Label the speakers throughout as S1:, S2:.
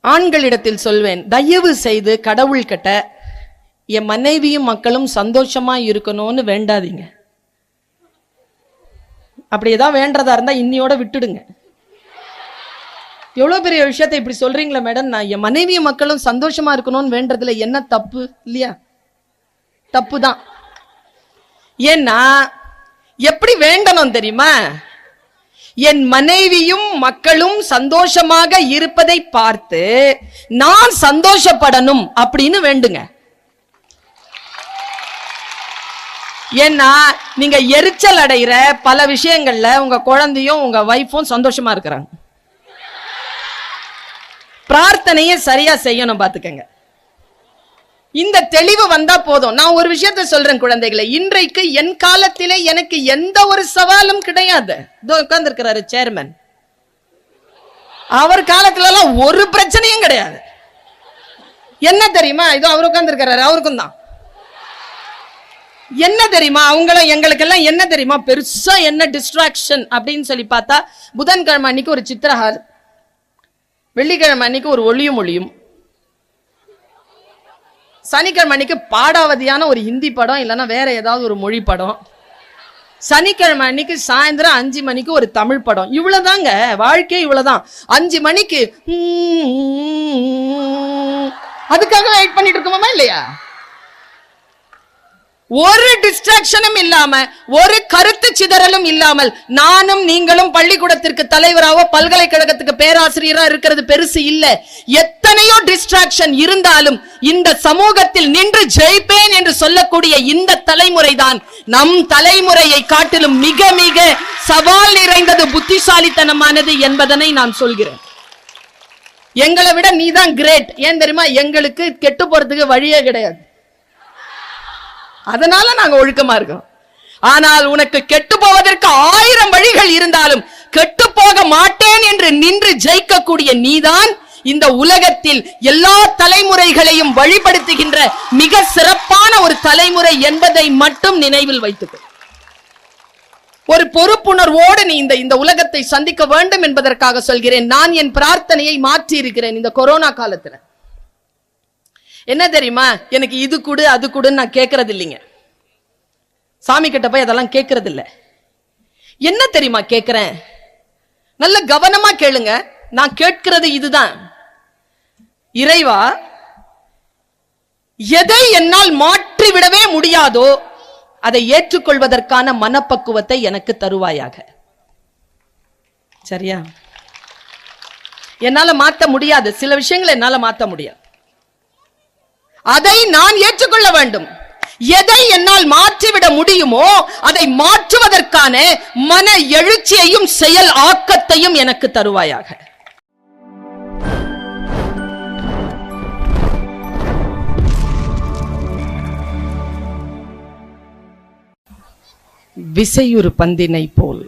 S1: ஆண்களிடத்தில் சொல்வேன், தயவு செய்து கடவுள் கிட்ட என் மனைவியும் மக்களும் சந்தோஷமா இருக்கணும்னு வேண்டாதீங்க. அப்படி ஏதாவது வேண்டதா இருந்தா இன்னியோட விட்டுடுங்க. எவ்வளவு பெரிய விஷயத்தை இப்படி சொல்றீங்களா மேடம்? நான் என் மனைவியும் மக்களும் சந்தோஷமா இருக்கணும்னு வேண்டதுல என்ன தப்பு? இல்லையா? தப்பு தான். ஏன்னா எப்படி வேண்டணும் தெரியுமா? என் மனைவியும் மக்களும் சந்தோஷமாக இருப்பதை பார்த்து நான் சந்தோஷப்படணும் அப்படின்னு வேண்டுங்க. ஏன்னா நீங்க எரிச்சல் அடைகிற பல விஷயங்கள்ல உங்க குழந்தையும் உங்க வைஃபும் சந்தோஷமா இருக்கிறாங்க. பிரார்த்தனையை சரியா செய்யணும், பாத்துக்கங்க. இந்த தெளிவு வந்தா போதும். நான் ஒரு விஷயத்தை சொல்றேன் குழந்தைகளை, இன்றைக்கு என் காலத்திலே எனக்கு எந்த ஒரு சவாலும் கிடையாது. உட்கார்ந்து இருக்கிறாரு சேர்மன், அவர் காலத்துல எல்லாம் ஒரு பிரச்சனையும் கிடையாது. என்ன தெரியுமா? இதோ அவர் உட்கார்ந்து இருக்கிறாரு, அவருக்கும் தான். என்ன தெரியுமா அவங்களும் எங்களுக்கெல்லாம் என்ன தெரியுமா பெருசா என்ன டிஸ்ட்ராக்ஷன் அப்படின்னு சொல்லி பார்த்தா, புதன்கிழமை அன்னைக்கு ஒரு சித்திரஹார், வெள்ளிக்கிழமை அன்னைக்கு ஒரு ஒளியும் ஒளியும், சனிக்கிழமை அன்னைக்கு பாடாவதியான ஒரு ஹிந்தி படம் இல்லைன்னா வேற ஏதாவது ஒரு மொழி படம், சனிக்கிழமை அன்னைக்கு சாயந்தரம் 5 மணிக்கு ஒரு தமிழ் படம். இவ்வளவுதாங்க வாழ்க்கை, இவ்வளவுதான். 5 மணிக்கு அதுக்காக வெயிட் பண்ணிட்டு இருக்கோமா இல்லையா? ஒரு டிஸ்ட்ராக்ஷனும் இல்லாம, ஒரு கருத்து சிதறலும் இல்லாமல் நானும் நீங்களும் பள்ளிக்கூடத்திற்கு தலைவராவோ பல்கலைக்கழகத்துக்கு பேராசிரியரா இருக்கிறது பெருசு இல்ல. எத்தனையோ டிஸ்ட்ராக்ஷன் இருந்தாலும் இந்த சமூகத்தில் நின்று ஜெயிப்பேன் என்று சொல்லக்கூடிய இந்த தலைமுறை தான் நம் தலைமுறையை காட்டிலும் மிக மிக சவால் நிறைந்தது, புத்திசாலித்தனமானது என்பதனை நான் சொல்கிறேன். எங்களை விட நீதான் கிரேட். ஏன் தெரியுமா? எங்களுக்கு கெட்டு போறதுக்கு வழியே கிடையாது, அதனால நாங்க ஒழுக்கமா இருக்கோம். ஆனால் உனக்கு கெட்டு போவதற்கு 1000 வழிகள் இருந்தாலும் கெட்டு போக மாட்டேன் என்று நின்று ஜெயிக்கக்கூடிய நீதான் இந்த உலகத்தில் எல்லா தலைமுறைகளையும் வழிபடுத்துகின்ற மிக சிறப்பான ஒரு தலைமுறை என்பதை மட்டும் நினைவில் வைத்துக்கொள். ஒரு பொறுப்புணர்வோடு நீ இந்த உலகத்தை சந்திக்க வேண்டும் என்பதற்காக சொல்கிறேன். நான் என் பிரார்த்தனையை மாற்றி இருக்கிறேன் இந்த கொரோனா காலத்துல. என்ன தெரியுமா? எனக்கு இது கொடு அது கொடுன்னு நான் கேட்கறது இல்லைங்க. சாமி கிட்ட போய் அதெல்லாம் கேட்கறது இல்ல. என்ன தெரியுமா கேட்கிறேன்? நல்ல கவனமா கேளுங்க. நான் கேட்கிறது இதுதான், இறைவா, எதை என்னால் மாற்றிவிடவே முடியாதோ அதை ஏற்றுக்கொள்வதற்கான மனப்பக்குவத்தை எனக்கு தருவாயாக. சரியா? என்னால மாற்ற முடியாது, சில விஷயங்களை என்னால மாற்ற முடியாது, அதை நான் ஏற்றுக்கொள்ள வேண்டும். எதை என்னால் மாற்றிவிட முடியுமோ அதை மாற்றுவதற்கான மன எழுச்சியையும் செயல் ஆக்கத்தையும் எனக்கு தருவாயாக. விசையுறு பந்தினை போல்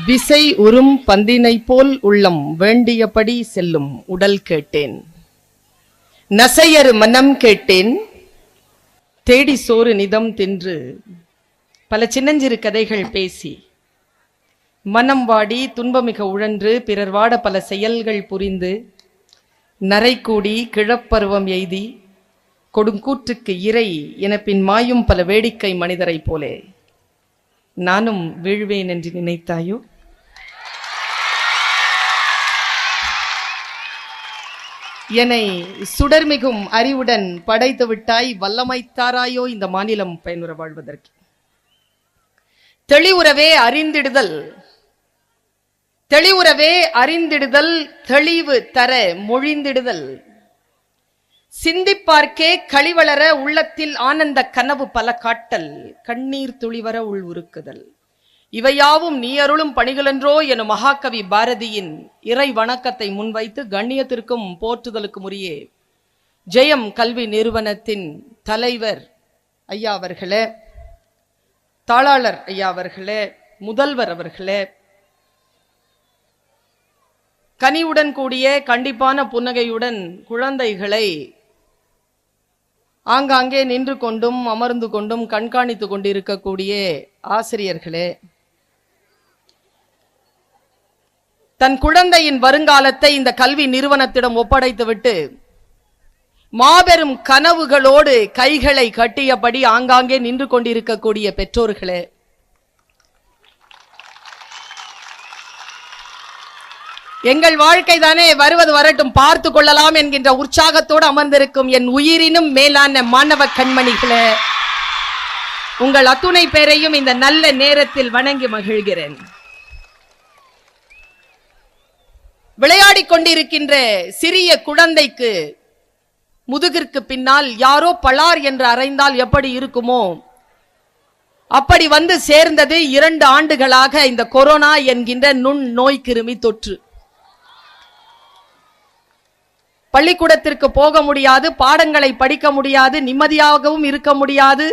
S1: விசை உறும் பந்தினை போல் உள்ளம் வேண்டியபடி செல்லும் உடல் கேட்டேன், நசையறு மனம் கேட்டேன், தேடி சோறு நிதம் தின்று பல சின்னஞ்சிறு கதைகள் பேசி மனம் வாடி துன்பமிக உழன்று பிறர் வாட பல செயல்கள் புரிந்து நரை கூடி கிழப்பருவம் எய்தி கொடுங்கூற்றுக்கு இறை எனப்பின் மாயும் பல வேடிக்கை மனிதரை போலே நானும் வீழ்வேன் என்று நினைத்தாயோ? என்னை சுடர்மிகும் அறிவுடன் படைத்து விட்டாய், வல்லமைத்தாராயோ இந்த மாநிலம் பயனுற வாழ்வதற்கு. தெளிவுறவே அறிந்திடுதல், தெளிவுறவே அறிந்திடுதல், தெளிவு தர மொழிந்திடுதல், சிந்திப்பார்க்கே களிவளர உள்ளத்தில் ஆனந்த கனவு பல காட்டல், கண்ணீர் துளிவர உள் உருக்குதல், இவையாவும் நீ அருளும் பணிகளென்றோ எனும் மகாகவி பாரதியின் இறை வணக்கத்தை முன்வைத்து கண்ணியத்திற்கும் போற்றுதலுக்கும் உரிய ஜெயம் கல்வி நிறுவனத்தின் தலைவர் ஐயா அவர்களே, தாளாளர் ஐயா அவர்களே, முதல்வர் அவர்களே, கனிவுடன் கூடிய கண்டிப்பான புன்னகையுடன் குழந்தைகளை ஆங்காங்கே நின்று கொண்டும் அமர்ந்து கொண்டும் கண்காணித்து கொண்டிருக்கக்கூடிய ஆசிரியர்களே, தன் குழந்தையின் வருங்காலத்தை இந்த கல்வி நிறுவனத்திடம் ஒப்படைத்துவிட்டு மாபெரும் கனவுகளோடு கைகளை கட்டியபடி ஆங்காங்கே நின்று கொண்டிருக்கக்கூடிய பெற்றோர்களே, எங்கள் வாழ்க்கை தானே, வருவது வரட்டும், பார்த்து கொள்ளலாம் என்கின்ற உற்சாகத்தோடு அமர்ந்திருக்கும் என் உயிரினும் மேலான மாணவ கண்மணிகளே, உங்கள் அத்துணை பேரையும் இந்த நல்ல நேரத்தில் வணங்கி மகிழ்கிறேன். விளையாடிக் கொண்டிருக்கின்ற சிறிய குழந்தைக்கு முதுகிற்கு பின்னால் யாரோ பளார் என்று அறைந்தால் எப்படி இருக்குமோ அப்படி வந்து சேர்ந்தது 2 ஆண்டுகளாக இந்த கொரோனா என்கின்ற நுண் நோய் கிருமி தொற்று. பள்ளிக்கூடத்திற்கு போக முடியாது, பாடங்களை படிக்க முடியாது, நிம்மதியாகவும் இருக்க முடியாது,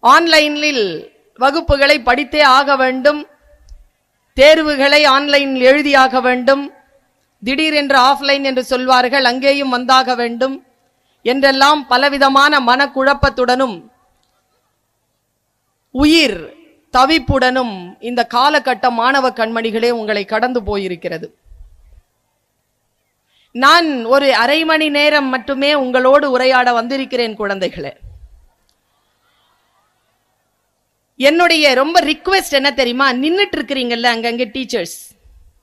S1: ஆன்லைனில் வகுப்புகளை படித்தே ஆக வேண்டும், தேர்வுகளை ஆன்லைனில் எழுதியாக வேண்டும், திடீரென்று ஆஃப்லைன் என்று சொல்வார்கள், அங்கேயும் வந்தாக வேண்டும் என்றெல்லாம் பலவிதமான மனக்குழப்பத்துடனும் உயிர் தவிப்புடனும் இந்த காலகட்ட மாணவ கண்மணிகளே உங்களை கடந்து போயிருக்கிறது. நான் ஒரு அரை மணி நேரம் மட்டுமே உங்களோடு உரையாட வந்திருக்கிறேன் குழந்தைகளே. என்னுடைய ரொம்ப ரிக்வெஸ்ட் என்ன தெரியுமா, நின்னுட்டு இருக்கிறீங்கல்ல அங்கங்க டீச்சர்ஸ்,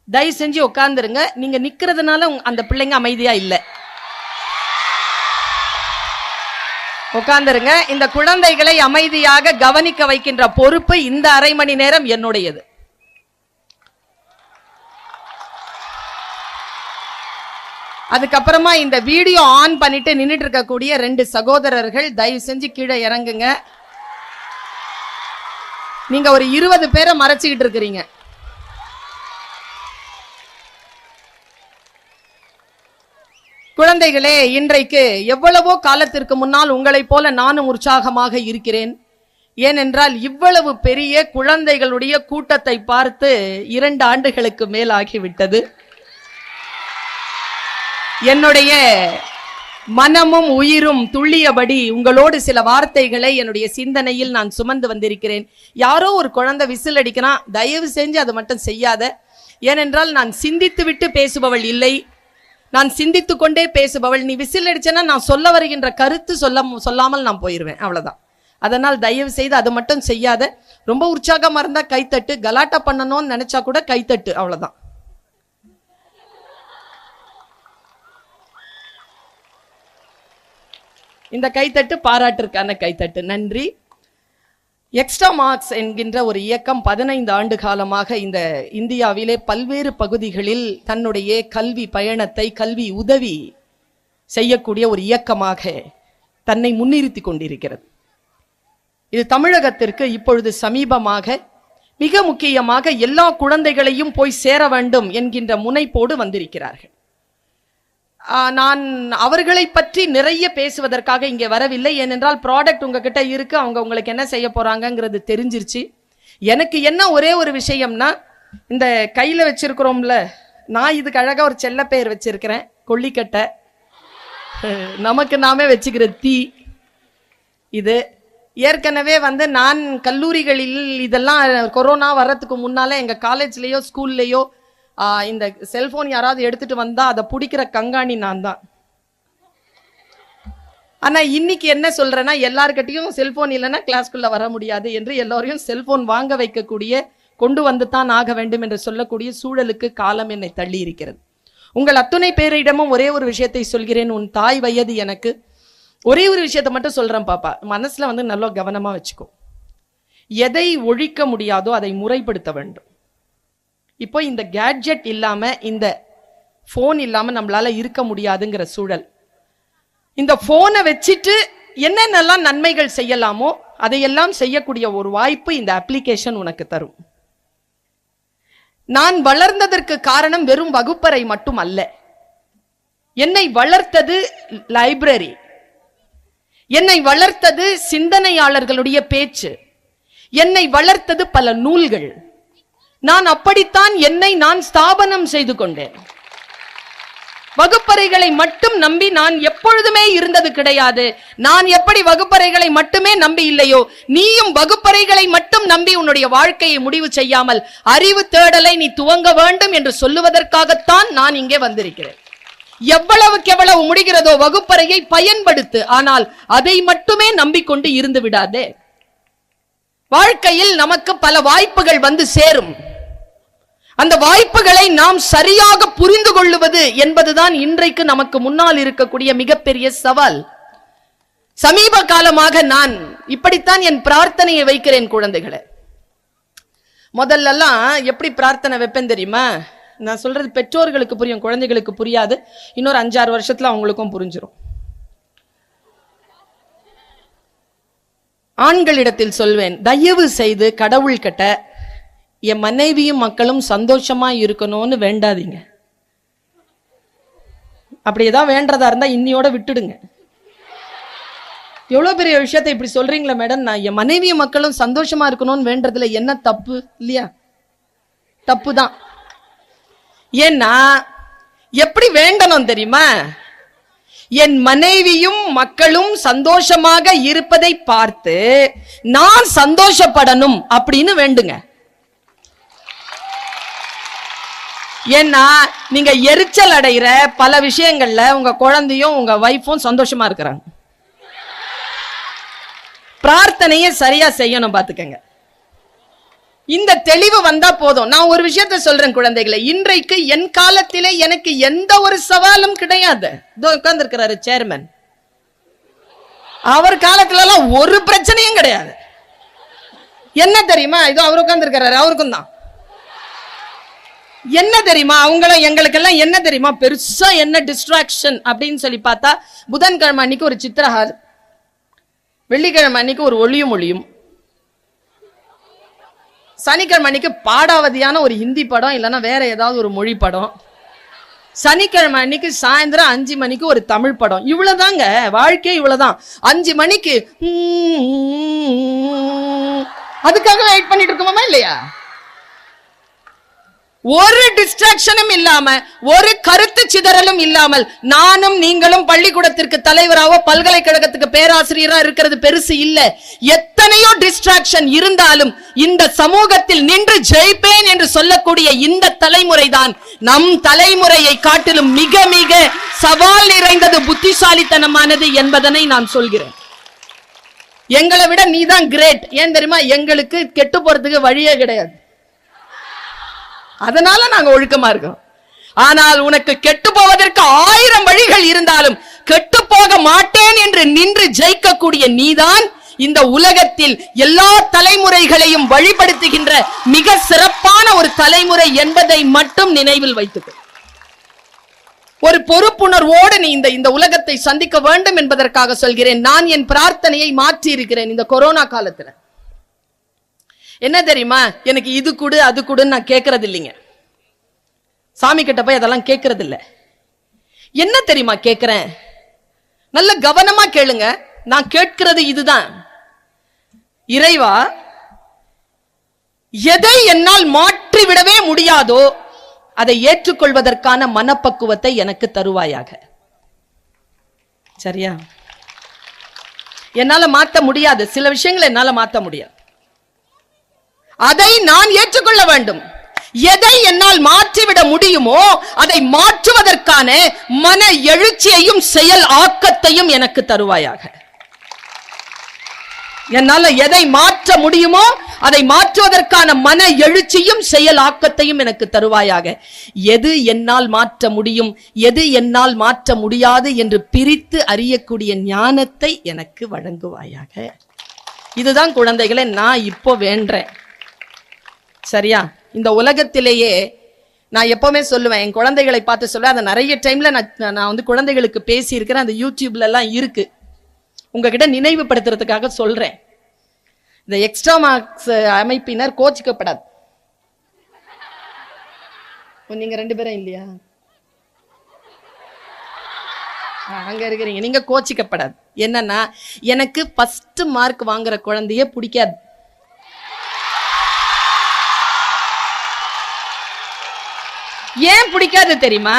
S1: தயவு செஞ்சு உட்கார்ந்துருங்க. நீங்க நிக்கிறதுனால அந்த பிள்ளைங்க அமைதியா இல்ல, உட்கார்ந்துருங்க. இந்த குழந்தைகளை அமைதியாக கவனிக்க வைக்கின்ற பொறுப்பு இந்த அரை மணி நேரம் என்னுடையது. அதுக்கப்புறமா இந்த வீடியோ ஆன் பண்ணிட்டு நின்னுட்டு இருக்கக்கூடிய 2 சகோதரர்கள் தயவு செஞ்சு கீழே இறங்குங்க. நீங்க ஒரு 20 பேரை மறைச்சுக்கிட்டு இருக்கிறீங்க. குழந்தைகளே, இன்றைக்கு எவ்வளவோ காலத்திற்கு முன்னால் உங்களைப் போல நானும் உற்சாகமாக இருக்கிறேன். ஏனென்றால் இவ்வளவு பெரிய குழந்தைகளுடைய கூட்டத்தை பார்த்து 2 ஆண்டுகளுக்கு மேலாகிவிட்டது. என்னுடைய மனமும் உயிரும் துள்ளியபடி உங்களோடு சில வார்த்தைகளை என்னுடைய சிந்தனையில் நான் சுமந்து வந்திருக்கிறேன். யாரோ ஒரு குழந்தை விசில் அடிக்கிறான், தயவு செஞ்சு அதை மட்டும் செய்யாத. ஏனென்றால் நான் சிந்தித்து விட்டு பேசுபவள் இல்லை, நான் சிந்தித்து கொண்டே பேசுபவள். நீ விசில் அடிச்சேன்னா நான் சொல்ல வருகின்ற கருத்து சொல்லாமல் நான் போயிருவேன், அவ்வளவுதான். அதனால் தயவு செய்து அது மட்டும் செய்யாத. ரொம்ப உற்சாகமா இருந்தா கைத்தட்டு, கலாட்டா பண்ணணும்னு நினைச்சா கூட கைத்தட்டு, அவ்வளவுதான். இந்த கைத்தட்டு பாராட்டிற்கான கைத்தட்டு, நன்றி. எக்ஸ்ட்ரா மார்க்ஸ் என்கின்ற ஒரு இயக்கம் 15 ஆண்டு காலமாக இந்த இந்தியாவிலே பல்வேறு பகுதிகளில் தன்னுடைய கல்வி பயணத்தை, கல்வி உதவி செய்யக்கூடிய ஒரு இயக்கமாக தன்னை முன்னிறுத்தி கொண்டிருக்கிறது. இது தமிழகத்திற்கு இப்பொழுது சமீபமாக மிக முக்கியமாக எல்லா குழந்தைகளையும் போய் சேர வேண்டும் என்கின்ற முனைப்போடு வந்திருக்கிறார்கள். நான் அவர்களை பற்றி நிறைய பேசுவதற்காக இங்கே வரவில்லை. ஏனென்றால் ப்ராடக்ட் உங்ககிட்ட இருக்கு, அவங்க உங்களுக்கு என்ன செய்ய போறாங்கிறது தெரிஞ்சிருச்சு. எனக்கு என்ன ஒரே ஒரு விஷயம்னா, இந்த கையில வச்சிருக்கிறோம்ல, நான் இதுக்கு அழகா ஒரு செல்ல பெயர் வச்சிருக்கிறேன், கொல்லிக்கட்டை. நமக்கு நாமே வச்சுக்கிற தீ. இது ஏற்கனவே நான் கல்லூரிகளில் இதெல்லாம் கொரோனா வர்றதுக்கு முன்னால எங்க காலேஜ்லயோ ஸ்கூல்லையோ இந்த செல்போன் யாராவது எடுத்துட்டு வந்தா அதை பிடிக்கிற கங்காணி நான் தான். ஆனா இன்னைக்கு என்ன சொல்றேன்னா, எல்லார்கிட்டையும் செல்போன் இல்லைன்னா கிளாஸ்க்குள்ள வர முடியாது என்று எல்லோரையும் செல்போன் வாங்க வைக்கக்கூடிய, கொண்டு வந்து தான் ஆக வேண்டும் என்று சொல்லக்கூடிய சூழலுக்கு காலம் என்னை தள்ளி இருக்கிறது. உங்கள் அத்துணை பேரிடமும் ஒரே ஒரு விஷயத்தை சொல்கிறேன். உன் தாய் வயது எனக்கு. ஒரே ஒரு விஷயத்தை மட்டும் சொல்றேன் பாப்பா, மனசுல நல்லா கவனமா வச்சுக்கோ. எதை ஒழிக்க முடியாதோ அதை முறைப்படுத்த வேண்டும். இப்போ இந்த கேட்ஜெட் இல்லாம, இந்த போன் இல்லாம நம்மளால இருக்க முடியாதுங்கிற சூழல். இந்த போனை வச்சுட்டு என்னென்னலாம் நன்மைகள் செய்யலாமோ அதையெல்லாம் செய்யக்கூடிய ஒரு வாய்ப்பு இந்த அப்ளிகேஷன் உனக்கு தரும். நான் வளர்ந்ததற்கு காரணம் வெறும் வகுப்பறை மட்டும் அல்ல. என்னை வளர்த்தது லைப்ரரி, என்னை வளர்த்தது சிந்தனையாளர்களுடைய பேச்சு, என்னை வளர்த்தது பல நூல்கள். நான் அப்படித்தான் என்னை நான் ஸ்தாபனம் செய்து கொண்டேன். வகுப்பறைகளை மட்டும் நம்பி நான் எப்பொழுதுமே இருந்தது கிடையாது. நான் எப்படி வகுப்பறைகளை மட்டுமே நம்பி இல்லையோ, நீயும் வகுப்பறைகளை மட்டும் நம்பி உன்னுடைய வாழ்க்கையை முடிவு செய்யாமல் அறிவு தேடலை நீ துவங்க வேண்டும் என்று சொல்லுவதற்காகத்தான் நான் இங்கே வந்திருக்கிறேன். எவ்வளவுக்கு எவ்வளவு முடிகிறதோ வகுப்பறையை பயன்படுத்து, ஆனால் அதை மட்டுமே நம்பிக்கொண்டு இருந்து விடாதே. வாழ்க்கையில் நமக்கு பல வாய்ப்புகள் வந்து சேரும். அந்த வாய்ப்புகளை நாம் சரியாக புரிந்து கொள்ளுவது என்பதுதான் இன்றைக்கு நமக்கு முன்னால் இருக்கக்கூடிய மிகப்பெரிய சவால். சமீப காலமாக நான் இப்படித்தான் என் பிரார்த்தனையை வைக்கிறேன் குழந்தைகளை. முதல்லலாம் எப்படி பிரார்த்தனை வைப்பேன் தெரியுமா? நான் சொல்றது பெற்றோர்களுக்கு புரியும், குழந்தைகளுக்கு புரியாது. இன்னொரு 5-6 வருஷத்துல அவங்களுக்கும் புரிஞ்சிடும். ஆண்களிடத்தில் சொல்வேன், தயவு செய்து கடவுள் கிட்ட என் மனைவியும் மக்களும் சந்தோஷமா இருக்கணும்னு வேண்டாதீங்க. அப்படி ஏதாவது வேண்டதா இருந்தா இன்னியோட விட்டுடுங்க. எவ்வளவு பெரிய விஷயத்தை இப்படி சொல்றீங்களா மேடம்? நான் என் மனைவியும் மக்களும் சந்தோஷமா இருக்கணும்னு வேண்டதுல என்ன தப்பு? இல்லையா? தப்பு தான். ஏன்னா எப்படி வேண்டணும் தெரியுமா? என் மனைவியும் மக்களும் சந்தோஷமாக இருப்பதை பார்த்து நான் சந்தோஷப்படணும் அப்படின்னு வேண்டுங்க. ஏன்னா நீங்க எரிச்சல் அடைகிற பல விஷயங்கள்ல உங்க குழந்தையும் உங்க வைஃபும் சந்தோஷமா இருக்கிறாங்க. பிரார்த்தனையை சரியா செய்யணும், பாத்துக்கங்க. இந்த தெளிவு வந்தா போதும். நான் ஒரு விஷயத்த சொல்றேன் குழந்தைகளை, இன்றைக்கு என் காலத்திலே எனக்கு எந்த ஒரு சவாலும் கிடையாது. உட்கார்ந்து இருக்கிறாரு சேர்மன், அவர் காலத்துல எல்லாம் ஒரு பிரச்சனையும் கிடையாது. என்ன தெரியுமா? இதோ அவர் உட்கார்ந்து இருக்கிறாரு, அவருக்கும் தான். என்ன தெரியுமா அவங்களும் எங்களுக்கெல்லாம் என்ன தெரியுமா பெருசா என்ன டிஸ்ட்ராக்ஷன் அப்படின்னு சொல்லி பார்த்தா, புதன்கிழமை அன்னைக்கு ஒரு சித்திரஹார், வெள்ளிக்கிழமை அன்னைக்கு ஒரு ஒளியும் ஒளியும், சனிக்கிழமை அன்னைக்கு பாடாவதியான ஒரு ஹிந்தி படம் இல்லைன்னா வேற ஏதாவது ஒரு மொழி படம், சனிக்கிழமை அன்னைக்கு சாயந்தரம் 5 மணிக்கு ஒரு தமிழ் படம். இவ்வளவுதாங்க வாழ்க்கை, இவ்வளவுதான். 5 மணிக்கு அதுக்காக வெயிட் பண்ணிட்டு இருக்கோமா இல்லையா? ஒரு டிஸ்ட்ராக்ஷனும் இல்லாம, ஒரு கருத்து சிதறலும் இல்லாமல் நானும் நீங்களும் பள்ளிக்கூடத்திற்கு தலைவராவோ பல்கலைக்கழகத்துக்கு பேராசிரியரா இருக்கிறது பெருசு இல்ல. எத்தனையோ டிஸ்ட்ராக்ஷன் இருந்தாலும் இந்த சமூகத்தில் நின்று ஜெயிப்பேன் என்று சொல்லக்கூடிய இந்த தலைமுறை தான் நம் தலைமுறையை காட்டிலும் மிக மிக சவால் நிறைந்தது, புத்திசாலித்தனமானது என்பதனை நான் சொல்கிறேன். எங்களை விட நீதான் கிரேட். ஏன் தெரியுமா? எங்களுக்கு கெட்டு போறதுக்கு வழியே கிடையாது, அதனால நாங்க ஒழுக்கமா இருக்கோம். ஆனால் உனக்கு கெட்டு போவதற்கு 1000 வழிகள் இருந்தாலும் கெட்டு போக மாட்டேன் என்று நின்று ஜெயிக்கக்கூடிய நீதான் இந்த உலகத்தில் எல்லா தலைமுறைகளையும் வழிபடுத்துகின்ற மிக சிறப்பான ஒரு தலைமுறை என்பதை மட்டும் நினைவில் வைத்துக்கொள். ஒரு பொறுப்புணர்வோடு நீ இந்த உலகத்தை சந்திக்க வேண்டும் என்பதற்காக சொல்கிறேன். நான் என் பிரார்த்தனையை மாற்றி இருக்கிறேன். இந்த கொரோனா காலத்துல என்ன தெரியுமா, எனக்கு இது கொடு அது கொடுன்னு நான் கேட்கறது இல்லைங்க. சாமி கிட்ட போய் அதெல்லாம் கேட்கறது இல்லை. என்ன தெரியுமா கேட்கிறேன்? நல்ல கவனமா கேளுங்க. நான் கேட்கிறது இதுதான், இறைவா, எதை என்னால் மாற்றிவிடவே முடியாதோ அதை ஏற்றுக்கொள்வதற்கான மனப்பக்குவத்தை எனக்கு தருவாயாக. சரியா? என்னால மாற்ற முடியாது, சில விஷயங்களை என்னால மாற்ற முடியாது, அதை நான் ஏற்றுக்கொள்ள வேண்டும். எதை என்னால் மாற்றிவிட முடியுமோ அதை மாற்றுவதற்கான மன எழுச்சியையும் செயல் ஆக்கத்தையும் எனக்கு தருவாயாக. என்னால எதை மாற்ற முடியுமோ அதை மாற்றுவதற்கான மன எழுச்சியும் செயல் ஆக்கத்தையும் எனக்கு தருவாயாக. எது என்னால் மாற்ற முடியும், எது என்னால் மாற்ற முடியாது என்று பிரித்து அறியக்கூடிய ஞானத்தை எனக்கு வழங்குவாயாக. இதுதான் குழந்தைகளை நான் இப்போ வேண்டேன். சரியா? இந்த உலகத்திலேயே நான் எப்பவுமே சொல்லுவேன், என் குழந்தைகளை பார்த்து சொல்லுவேன். அதை நிறைய டைம்ல நான் வந்து குழந்தைகளுக்கு பேசி இருக்கிறேன், அந்த யூடியூப்ல எல்லாம் இருக்கு. உங்ககிட்ட நினைவுபடுத்துறதுக்காக சொல்றேன். இந்த எக்ஸ்ட்ரா மார்க்ஸ் அமைப்பினர் கோச்சிக்கப்படாது. நீங்க 2 பேரும் இல்லையா? அங்க இருக்கிறீங்க, நீங்க கோச்சிக்கப்படாது. என்னன்னா, எனக்கு ஃபர்ஸ்ட் மார்க் வாங்குற குழந்தைய பிடிக்காது. ஏன் பிடிக்காது தெரியுமா?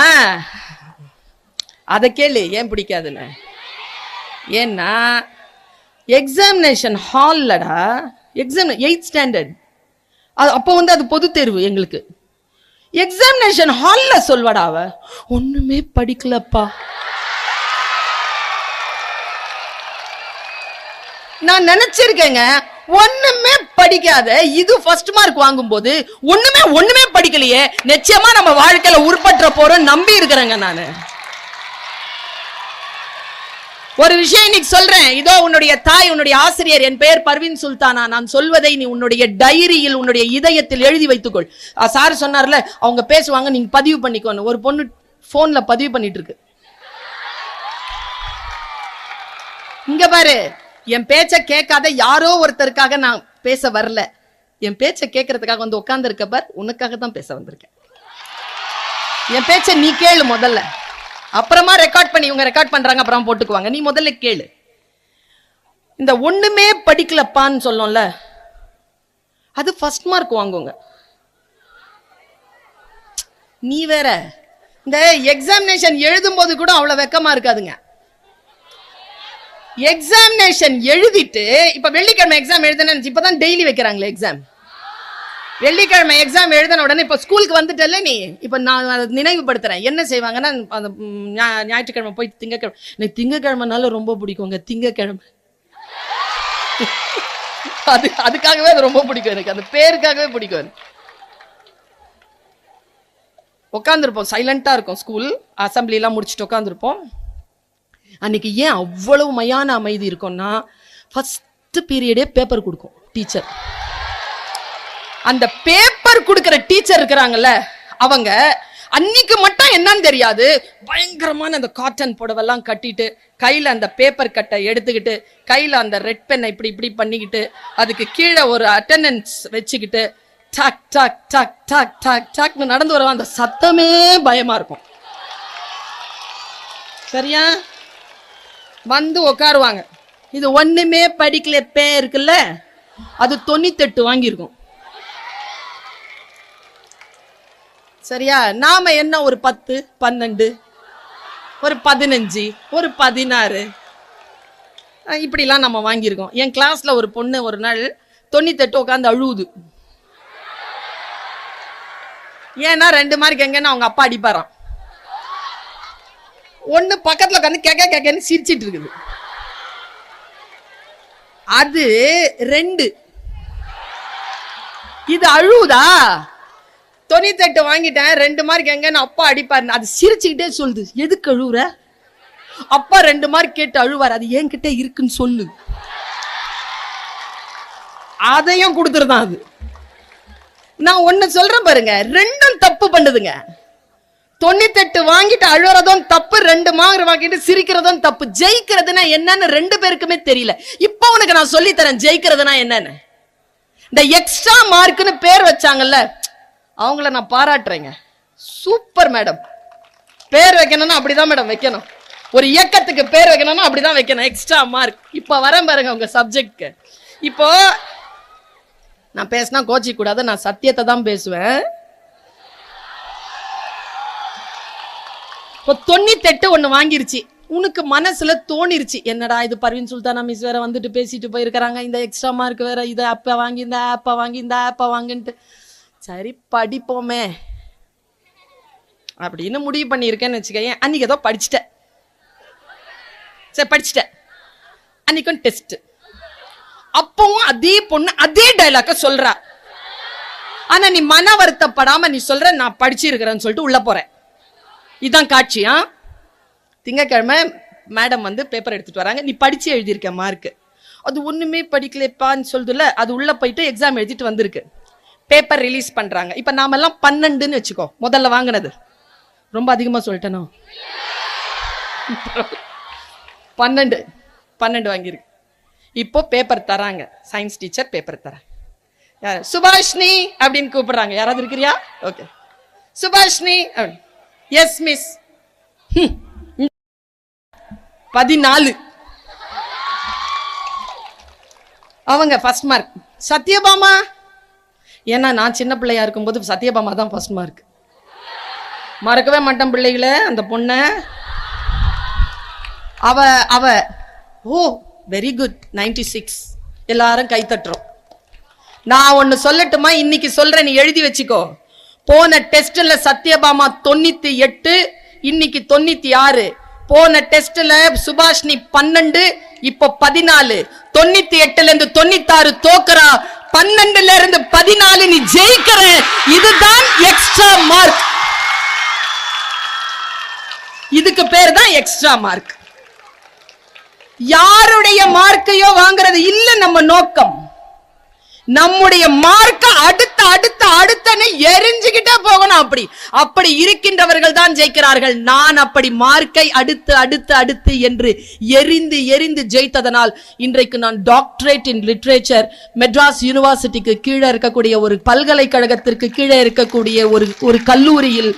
S1: அதை கேளு ஏன் பிடிக்காதுன்னு. ஏன்னா எக்ஸாமினேஷன் ஹால்லடா, எக்ஸாம் 8th ஸ்டாண்டர்ட், அப்போ வந்து அது பொது தேர்வு எங்களுக்கு. எக்ஸாமினேஷன் ஹால்ல சொல்வடா அவ ஒண்ணுமே படிக்கலப்பா. நான் நினைச்சிருக்கேங்க, ஒண்ணுமே படிக்காத இது ஃபர்ஸ்ட் மார்க் வாங்கும் போது ஒண்ணுமே படிக்கலையே, நிச்சயமா நம்ம வாழ்க்கையில உருப்பற்ற போறோம் நம்பி இருக்கிறேங்க நானு. ஒரு விஷயம் இன்னைக்கு சொல்றேன். இதோ உன்னுடைய தாய், உன்னுடைய ஆசிரியர், என் பெயர் பர்வீன் சுல்தானா, நான் சொல்வதை நீ உன்னுடைய டைரியில், உன்னுடைய இதயத்தில் எழுதி வைத்துக்கொள். சார் சொன்னார்ல, அவங்க பேசுவாங்க, நீங்க பதிவு பண்ணிக்கோன்னு. ஒரு பொண்ணு போன்ல பதிவு பண்ணிட்டு இருக்கு. இங்க பாரு, என் பேச்ச கேட்காத யாரோ ஒருத்தருக்காக நான் பேச வரல. என் பேச்ச கேட்கறதுக்காக வந்து உட்கார்ந்து இருக்க பார், உனக்காக தான் பேச வந்திருக்கேன். என் பேச்ச நீ கேளு முதல்ல, அப்புறமா ரெக்கார்ட் பண்ணி இவங்க ரெக்கார்ட் பண்றாங்க அப்புறம் போட்டுக்குவாங்க. நீ முதல்ல கேளு. இந்த ஒண்ணுமே படிக்கலப்பான்னு சொல்லணும்ல, அது ஃபர்ஸ்ட் மார்க் வாங்குங்க. நீ வேற இந்த எக்ஸாமினேஷன் எழுதும் போது கூட அவ்வளவு வெக்கமா இருக்காதுங்க. எக்ஸாமினேஷன் எழுதிட்டு இப்ப வெள்ளிக்கிழமை எக்ஸாம் எழுதுன, இப்பதான் டெய்லி வைக்கிறாங்களே எக்ஸாம். வெள்ளிக்கிழமை எக்ஸாம் எழுதின உடனே இப்ப ஸ்கூலுக்கு வந்துட்டல நீ, இப்ப நான் நினைவுபடுத்துறேன். என்ன செய்வாங்கன்னா, ஞாயிற்றுக்கிழமை போய் திங்கக்கிழமை, எனக்கு திங்கக்கிழமைனால ரொம்ப பிடிக்குங்க. திங்கக்கிழமை அதுக்காகவே அது ரொம்ப பிடிக்கும் எனக்கு, அந்த பேருக்காகவே பிடிக்கும். உட்காந்துருப்போம், சைலண்டா இருக்கும். ஸ்கூல் அசம்பிளி எல்லாம் முடிச்சுட்டு உட்காந்துருப்போம். அன்னைக்கு ஏன் அவ்வளவு மையான அமைதி இருக்கும்னா, ஃபர்ஸ்ட் பீரியடே பேப்பர் கொடுக்கும் டீச்சர். அந்த பேப்பர் கொடுக்கிற டீச்சர் இருக்கிறாங்கல்ல, அவங்க அன்னைக்கு மட்டும் என்னன்னு தெரியாது, பயங்கரமான அந்த காட்டன் புடவெல்லாம் கட்டிட்டு, கையில அந்த பேப்பர் கட்டை எடுத்துக்கிட்டு, கையில அந்த ரெட் பென்னை இப்படி இப்படி பண்ணிக்கிட்டு, அதுக்கு கீழே ஒரு அட்டெண்டன்ஸ் வச்சுக்கிட்டு டக் டக் டக் டக் டக் டக்னு நடந்து வருவாங்க. அந்த சத்தமே பயமா இருக்கும். சரியா? வந்து உட்காருவாங்க. இது ஒண்ணுமே படிக்கல பே இருக்குல்ல, அது 98 வாங்கியிருக்கும். சரியா? நாம என்ன ஒரு 10, 12, ஒரு 15, ஒரு 16 இப்படிலாம் நம்ம வாங்கியிருக்கோம். என் கிளாஸ்ல ஒரு பொண்ணு ஒரு நாள் 98 உட்காந்து அழுவுது. ஏன்னா 2 மார்க் எங்கன்னா அவங்க அப்பா அடிப்பாராம். ஒண்ணு பக்கத்துல உட்காந்து கேக்கன்னு சிரிச்சிட்டு இருக்குது. அது 2. இது அழுவுதா? 98 வாங்கிட்டேன், 2 மார்க் எங்கன்னு அப்பா அடிப்பாரு. அது சிரிச்சுக்கிட்டே சொல்லுது, எதுக்கு அழுவுற? அப்பா 2 மார்க் கேட்டு அழுவார், அது என்கிட்ட இருக்குன்னு சொல்லு. அதையும் கொடுத்துருதான் அது. நான் ஒண்ணு சொல்றேன் பாருங்க, 2ம் தப்பு பண்ணுதுங்க. 98 வாங்கிட்டு அழுறதும் தப்பு, 2 மார்க் வாங்கிட்டு சிரிக்கிறதும் தப்பு. ஜெயிக்கிறதுனா என்னன்னு 2 பேருக்குமே தெரியல. இப்ப உனக்கு நான் சொல்லி தரேன் ஜெயிக்கிறதுனா என்னன்னு. இந்த எக்ஸ்ட்ரா மார்க்னு பேர் வச்சாங்கல்ல, அவங்கள நான் பாராட்டுறேங்க. Super madam. பேர் வைக்கணும்னா அப்படிதான் மேடம் வைக்கணும். ஒரு இயக்கத்துக்கு பேர் வைக்கணும்னா அப்படிதான் வைக்கணும், எக்ஸ்ட்ரா மார்க். இப்ப வரேன் பாருங்க உங்க சப்ஜெக்ட்க்கு. இப்போ நான் பேசினா கோச்சிக்க கூடாது, நான் சத்தியத்தை தான் பேசுவேன். இப்போ 98 ஒண்ணு வாங்கிருச்சு. உனக்கு மனசுல தோணிருச்சு, என்னடா இது பர்வீன் சுல்தானா மிஸ் வேற வந்துட்டு பேசிட்டு போயிருக்கிறாங்க, இந்த எக்ஸ்ட்ரா மார்க் வேற, இதை அப்ப வாங்கி இந்த ஆப்ப வாங்கி இந்த ஆப்ப வாங்கிட்டு, சரி படிப்போமே அப்படின்னு முடிவு பண்ணியிருக்கேன்னு வச்சுக்கேன். அன்னைக்கு ஏதோ படிச்சுட்டேன், சரி படிச்சுட்டேன். அன்னைக்கும் டெஸ்ட். அப்பவும் அதே பொண்ணு அதே டைலாக்க சொல்றா. ஆனா நீ மன வருத்தப்படாம நீ சொல்ற, நான் படிச்சிருக்கிறேன்னு சொல்லிட்டு உள்ள போறேன். இதான் காட்சியா? திங்கக்கிழமை மேடம் வந்து பேப்பர் எடுத்துட்டு வராங்க. நீ படிச்சு எழுதியிருக்க மார்க், அது ஒண்ணுமே படிக்கலப்பான்னு சொல்லுதுல, அது உள்ள போயிட்டு எக்ஸாம் எழுதிட்டு வந்திருக்கு. பேப்பர் ரிலீஸ் பண்றாங்க. இப்ப நாம எல்லாம் 12ன்னு வச்சுக்கோ, முதல்ல வாங்கினது. ரொம்ப அதிகமா சொல்லிட்டேனோ? 12 வாங்கியிருக்கு. இப்போ பேப்பர் தராங்க. சயின்ஸ் டீச்சர் பேப்பர் தராங்க. சுபாஷினி அப்படின்னு கூப்பிடுறாங்க. யாராவது இருக்கிறியா? ஓகே, சுபாஷினி. Yes miss. 14 அவங்க ஃபர்ஸ்ட் மார்க். சத்யபாமா, ஏன்னா நான் சின்ன பிள்ளையா இருக்கும்போது சத்யபாமா தான் ஃபர்ஸ்ட் மார்க். மறக்கவே மாட்டேன் பிள்ளைகளை. அந்த பொண்ணை அவ ஓ வெரி குட் 96. எல்லாரும் கை தட்டுறோம். நான் ஒன்னு சொல்லட்டுமா? இன்னைக்கு சொல்றேன், நீ எழுதி வச்சுக்கோ. போன டெஸ்ட்ல சத்யபாமா 98, இன்னைக்கு 96. போன டெஸ்ட்ல சுபாஷினி 12, இப்ப 14. 98ல இருந்து 96 தோக்குறா, 12ல இருந்து 14 நீ ஜெயிக்கிற. இதுதான் எக்ஸ்ட்ரா மார்க். இதுக்கு பேர் தான் எக்ஸ்ட்ரா மார்க். யாருடைய மார்க்கையோ வாங்குறது இல்ல நம்ம நோக்கம். நம்முடைய மார்க்க அடுத்தன்னு எரிஞ்சுக்கிட்டே போகணும். அப்படி இருக்கின்றவர்கள் தான் ஜெயிக்கிறார்கள். நான் அப்படி மார்க்கை அடுத்து என்று எரிந்து ஜெயித்ததனால் இன்றைக்கு நான் டாக்டரேட் இன் லிட்ரேச்சர் மெட்ராஸ் யூனிவர்சிட்டிக்கு கீழே இருக்கக்கூடிய ஒரு பல்கலைக்கழகத்திற்கு கீழே இருக்கக்கூடிய ஒரு கல்லூரியில்